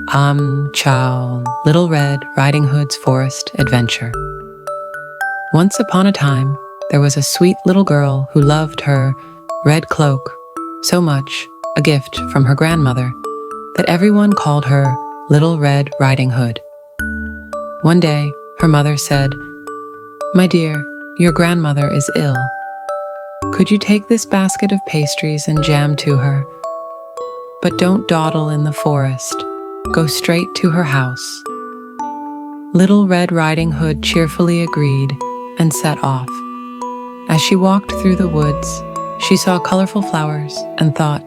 Chow, Little Red Riding Hood's Forest Adventure. Once upon a time, there was a sweet little girl who loved her red cloak so much, a gift from her grandmother, that everyone called her Little Red Riding Hood. One day, her mother said, "My dear, your grandmother is ill. Could you take this basket of pastries and jam to her? But don't dawdle in the forest. Go straight to her house." Little Red Riding Hood cheerfully agreed and set off. As she walked through the woods, she saw colorful flowers and thought,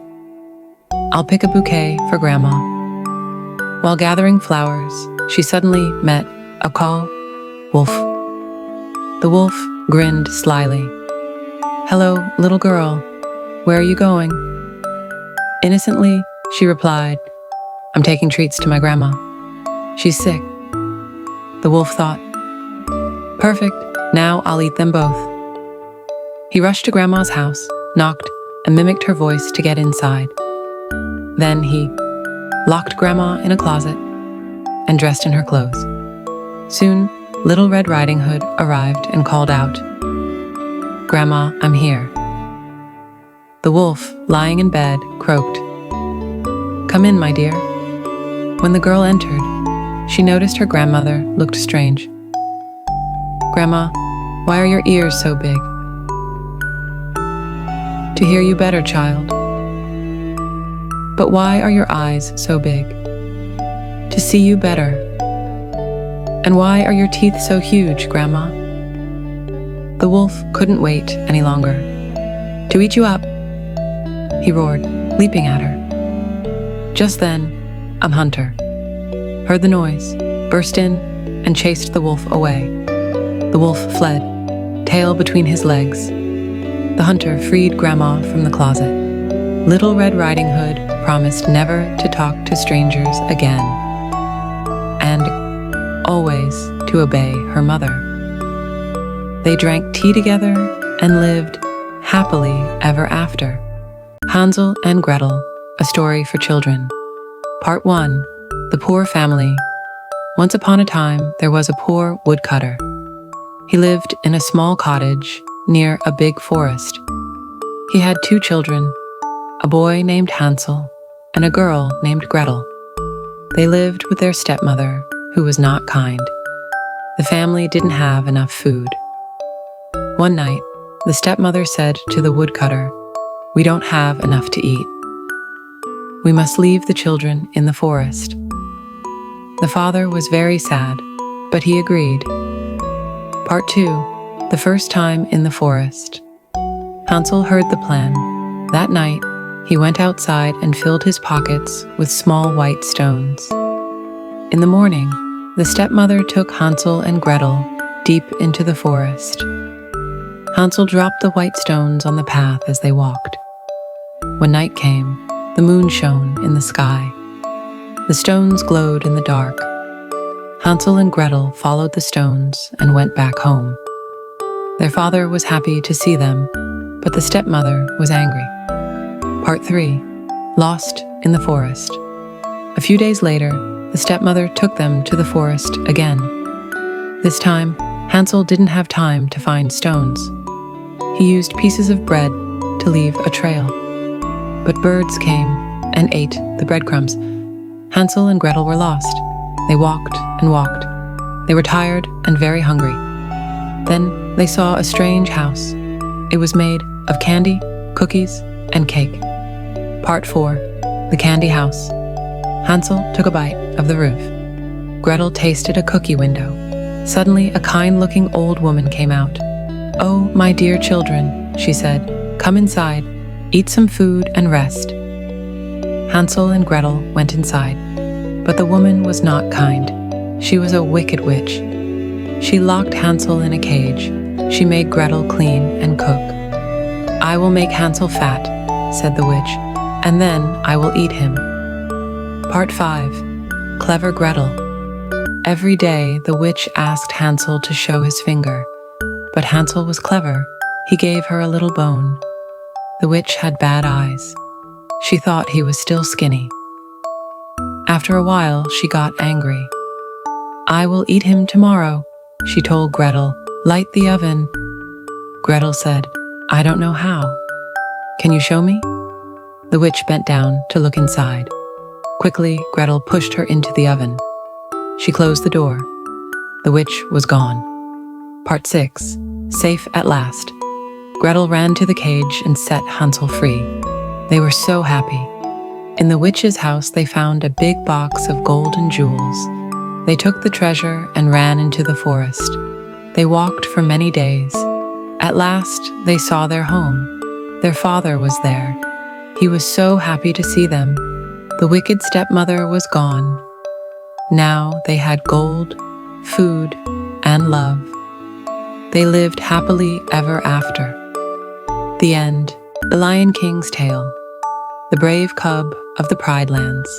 "I'll pick a bouquet for Grandma." While gathering flowers, she suddenly met a tall wolf. The wolf grinned slyly. "Hello, little girl. Where are you going?" Innocently, she replied, "I'm taking treats to my grandma. She's sick." The wolf thought, "Perfect, now I'll eat them both." He rushed to Grandma's house, knocked, and mimicked her voice to get inside. Then he locked Grandma in a closet and dressed in her clothes. Soon, Little Red Riding Hood arrived and called out, "Grandma, I'm here." The wolf, lying in bed, croaked, "Come in, my dear." When the girl entered, she noticed her grandmother looked strange. "Grandma, why are your ears so big?" "To hear you better, child." "But why are your eyes so big?" "To see you better." "And why are your teeth so huge, Grandma?" The wolf couldn't wait any longer. "To eat you up," he roared, leaping at her. Just then, a hunter heard the noise, burst in, and chased the wolf away. The wolf fled, tail between his legs. The hunter freed Grandma from the closet. Little Red Riding Hood promised never to talk to strangers again, and always to obey her mother. They drank tea together and lived happily ever after. Hansel and Gretel, a story for children. Part 1. The Poor Family. Once upon a time, there was a poor woodcutter. He lived in a small cottage near a big forest. He had 2 children, a boy named Hansel and a girl named Gretel. They lived with their stepmother, who was not kind. The family didn't have enough food. One night, the stepmother said to the woodcutter, "We don't have enough to eat. We must leave the children in the forest." The father was very sad, but he agreed. Part 2. The First Time in the Forest. Hansel heard the plan. That night, he went outside and filled his pockets with small white stones. In the morning, the stepmother took Hansel and Gretel deep into the forest. Hansel dropped the white stones on the path as they walked. When night came, the moon shone in the sky. The stones glowed in the dark. Hansel and Gretel followed the stones and went back home. Their father was happy to see them, but the stepmother was angry. Part 3. Lost in the Forest. A few days later, the stepmother took them to the forest again. This time, Hansel didn't have time to find stones. He used pieces of bread to leave a trail. But birds came and ate the breadcrumbs. Hansel and Gretel were lost. They walked and walked. They were tired and very hungry. Then they saw a strange house. It was made of candy, cookies, and cake. Part 4. The Candy House. Hansel took a bite of the roof. Gretel tasted a cookie window. Suddenly, a kind-looking old woman came out. "Oh, my dear children," she said, "come inside. Eat some food and rest." Hansel and Gretel went inside, but the woman was not kind. She was a wicked witch. She locked Hansel in a cage. She made Gretel clean and cook. "I will make Hansel fat," said the witch, "and then I will eat him." Part 5. Clever Gretel. Every day the witch asked Hansel to show his finger, but Hansel was clever. He gave her a little bone. The witch had bad eyes. She thought he was still skinny. After a while, she got angry. "I will eat him tomorrow," she told Gretel. "Light the oven." Gretel said, "I don't know how. Can you show me?" The witch bent down to look inside. Quickly, Gretel pushed her into the oven. She closed the door. The witch was gone. Part 6. Safe at last. Gretel ran to the cage and set Hansel free. They were so happy. In the witch's house, they found a big box of gold and jewels. They took the treasure and ran into the forest. They walked for many days. At last, they saw their home. Their father was there. He was so happy to see them. The wicked stepmother was gone. Now they had gold, food, and love. They lived happily ever after. The end. The Lion King's Tale. The brave cub of the Pride Lands.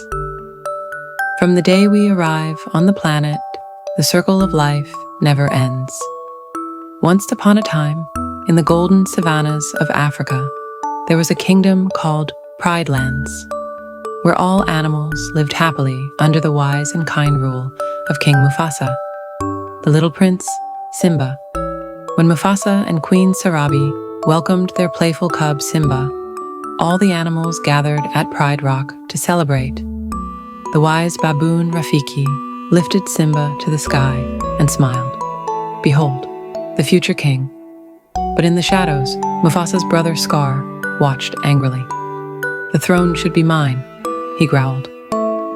From the day we arrive on the planet, the circle of life never ends. Once upon a time, in the golden savannas of Africa, there was a kingdom called Pride Lands, where all animals lived happily under the wise and kind rule of King Mufasa. The little prince, Simba. When Mufasa and Queen Sarabi welcomed their playful cub Simba, all the animals gathered at Pride Rock to celebrate. The wise baboon Rafiki lifted Simba to the sky and smiled. Behold, the future king. But in the shadows, Mufasa's brother Scar watched angrily. "The throne should be mine," he growled.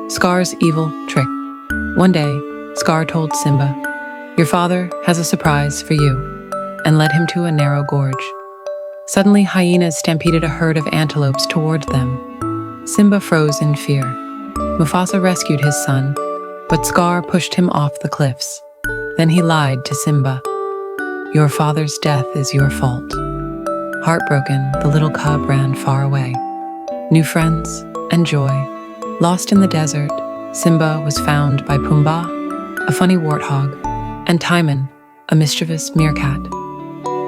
Scar's evil trick. One day, Scar told Simba, "Your father has a surprise for you," and led him to a narrow gorge. Suddenly, hyenas stampeded a herd of antelopes toward them. Simba froze in fear. Mufasa rescued his son, but Scar pushed him off the cliffs. Then he lied to Simba. "Your father's death is your fault." Heartbroken, the little cub ran far away. New friends and joy. Lost in the desert, Simba was found by Pumbaa, a funny warthog, and Timon, a mischievous meerkat.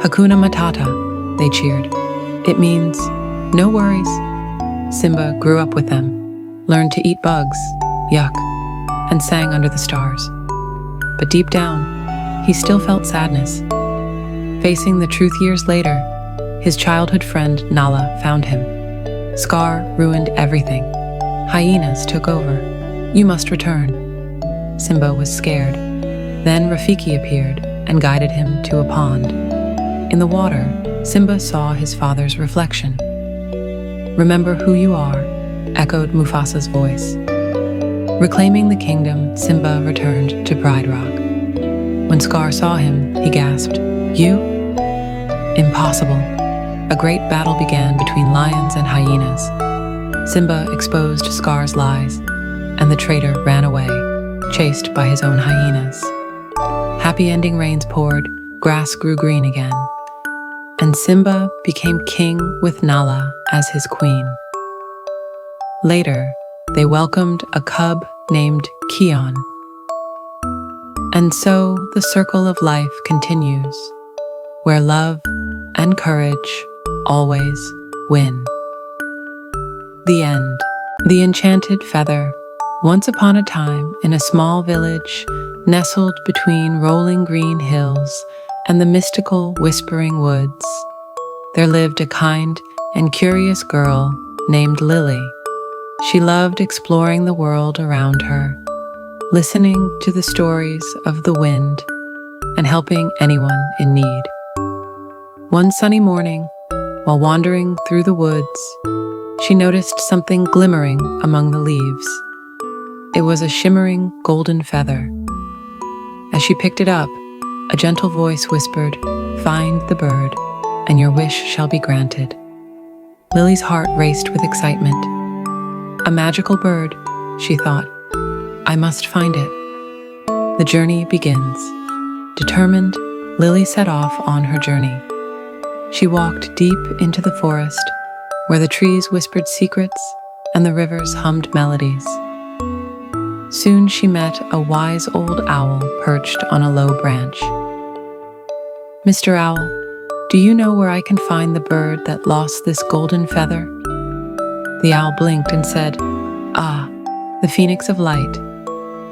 "Hakuna Matata," they cheered. It means, "No worries." Simba grew up with them, learned to eat bugs, yuck, and sang under the stars. But deep down, he still felt sadness. Facing the truth years later, his childhood friend Nala found him. Scar ruined everything. Hyenas took over. "You must return." Simba was scared. Then Rafiki appeared and guided him to a pond. In the water, Simba saw his father's reflection. "Remember who you are," echoed Mufasa's voice. Reclaiming the kingdom, Simba returned to Pride Rock. When Scar saw him, he gasped, "You?" Impossible. A great battle began between lions and hyenas. Simba exposed Scar's lies, and the traitor ran away, chased by his own hyenas. Happy ending rains poured, grass grew green again, and Simba became king with Nala as his queen. Later, they welcomed a cub named Kion. And so the circle of life continues, where love and courage always win. The end. The Enchanted Feather. Once upon a time, in a small village, nestled between rolling green hills and the mystical whispering woods, there lived a kind and curious girl named Lily. She loved exploring the world around her, listening to the stories of the wind and helping anyone in need. One sunny morning, while wandering through the woods, she noticed something glimmering among the leaves. It was a shimmering golden feather. As she picked it up, a gentle voice whispered, "Find the bird, and your wish shall be granted." Lily's heart raced with excitement. A magical bird, she thought. I must find it. The journey begins. Determined, Lily set off on her journey. She walked deep into the forest, where the trees whispered secrets and the rivers hummed melodies. Soon she met a wise old owl perched on a low branch. "Mr. Owl, do you know where I can find the bird that lost this golden feather?" The owl blinked and said, "Ah, the the Phoenix of Light.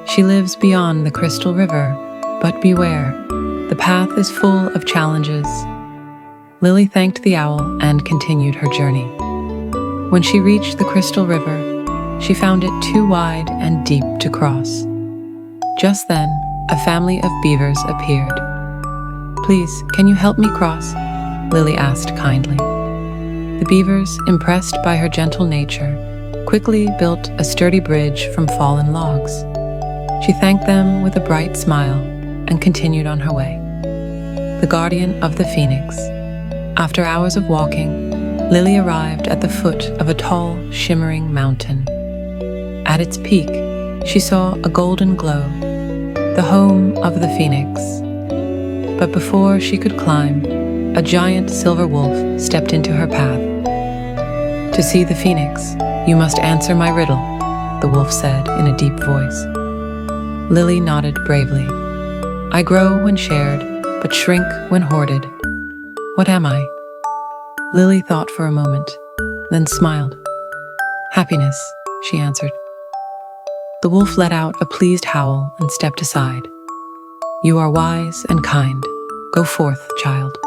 She lives beyond the crystal river, but beware, the path is full of challenges. Lily thanked the owl and continued her journey. When she reached the crystal river, she found it too wide and deep to cross. Just then, a family of beavers appeared. "Please, can you help me cross?" Lily asked kindly. The beavers, impressed by her gentle nature, quickly built a sturdy bridge from fallen logs. She thanked them with a bright smile and continued on her way. The guardian of the Phoenix. After hours of walking, Lily arrived at the foot of a tall, shimmering mountain. At its peak, she saw a golden glow, the home of the Phoenix. But before she could climb, a giant silver wolf stepped into her path. "To see the Phoenix, you must answer my riddle," the wolf said in a deep voice. Lily nodded bravely. "I grow when shared, but shrink when hoarded. What am I?" Lily thought for a moment, then smiled. "Happiness," she answered. The wolf let out a pleased howl and stepped aside. "You are wise and kind. Go forth, child."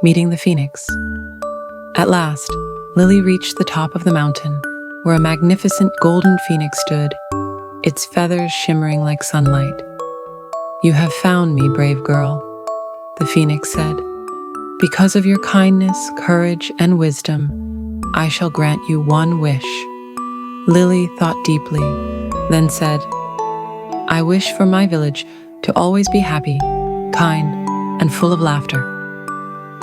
Meeting the Phoenix. At last, Lily reached the top of the mountain, where a magnificent golden phoenix stood, its feathers shimmering like sunlight. "You have found me, brave girl," the phoenix said. "Because of your kindness, courage, and wisdom, I shall grant you one wish." Lily thought deeply, then said, "I wish for my village to always be happy, kind, and full of laughter."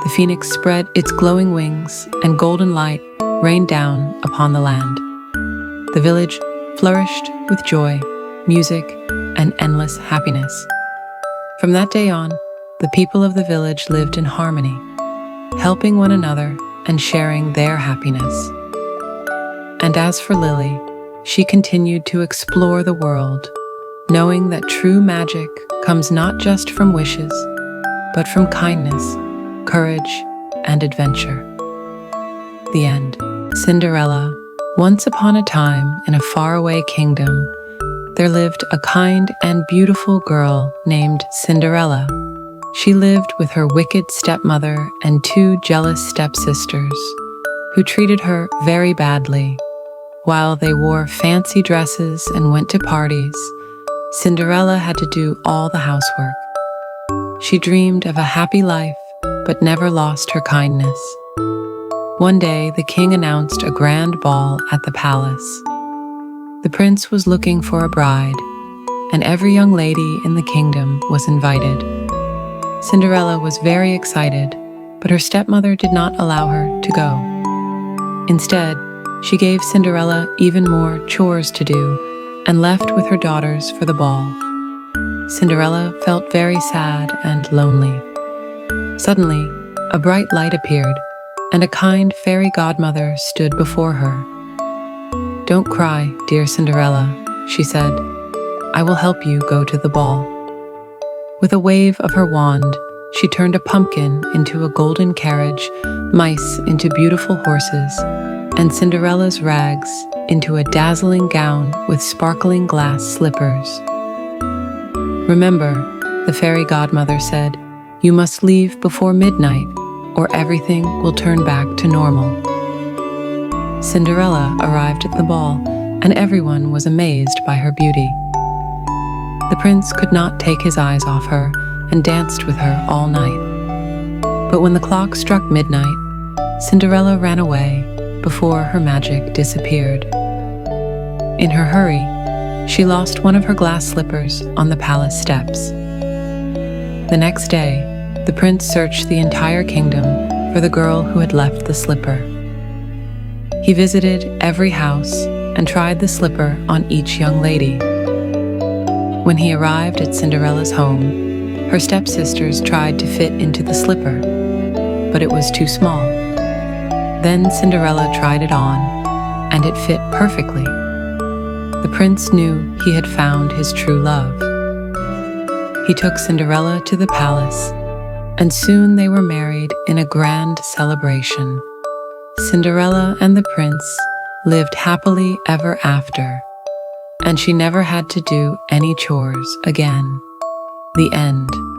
The phoenix spread its glowing wings, and golden light rained down upon the land. The village flourished with joy, music, and endless happiness. From that day on, the people of the village lived in harmony, helping one another and sharing their happiness. And as for Lily, she continued to explore the world, knowing that true magic comes not just from wishes, but from kindness, courage, and adventure. The end. Cinderella. Once upon a time, in a faraway kingdom, there lived a kind and beautiful girl named Cinderella. She lived with her wicked stepmother and two jealous stepsisters, who treated her very badly. While they wore fancy dresses and went to parties, Cinderella had to do all the housework. She dreamed of a happy life, but never lost her kindness. One day, the king announced a grand ball at the palace. The prince was looking for a bride, and every young lady in the kingdom was invited. Cinderella was very excited, but her stepmother did not allow her to go. Instead, she gave Cinderella even more chores to do and left with her daughters for the ball. Cinderella felt very sad and lonely. Suddenly, a bright light appeared, and a kind fairy godmother stood before her. "Don't cry, dear Cinderella," she said. "I will help you go to the ball." With a wave of her wand, she turned a pumpkin into a golden carriage, mice into beautiful horses, and Cinderella's rags into a dazzling gown with sparkling glass slippers. "Remember," the fairy godmother said, "you must leave before midnight, or everything will turn back to normal." Cinderella arrived at the ball, and everyone was amazed by her beauty. The prince could not take his eyes off her and danced with her all night. But when the clock struck midnight, Cinderella ran away before her magic disappeared. In her hurry, she lost one of her glass slippers on the palace steps. The next day, the prince searched the entire kingdom for the girl who had left the slipper. He visited every house and tried the slipper on each young lady. When he arrived at Cinderella's home, her stepsisters tried to fit into the slipper, but it was too small. Then Cinderella tried it on, and it fit perfectly. The prince knew he had found his true love. He took Cinderella to the palace, and soon they were married in a grand celebration. Cinderella and the prince lived happily ever after, and she never had to do any chores again. The end.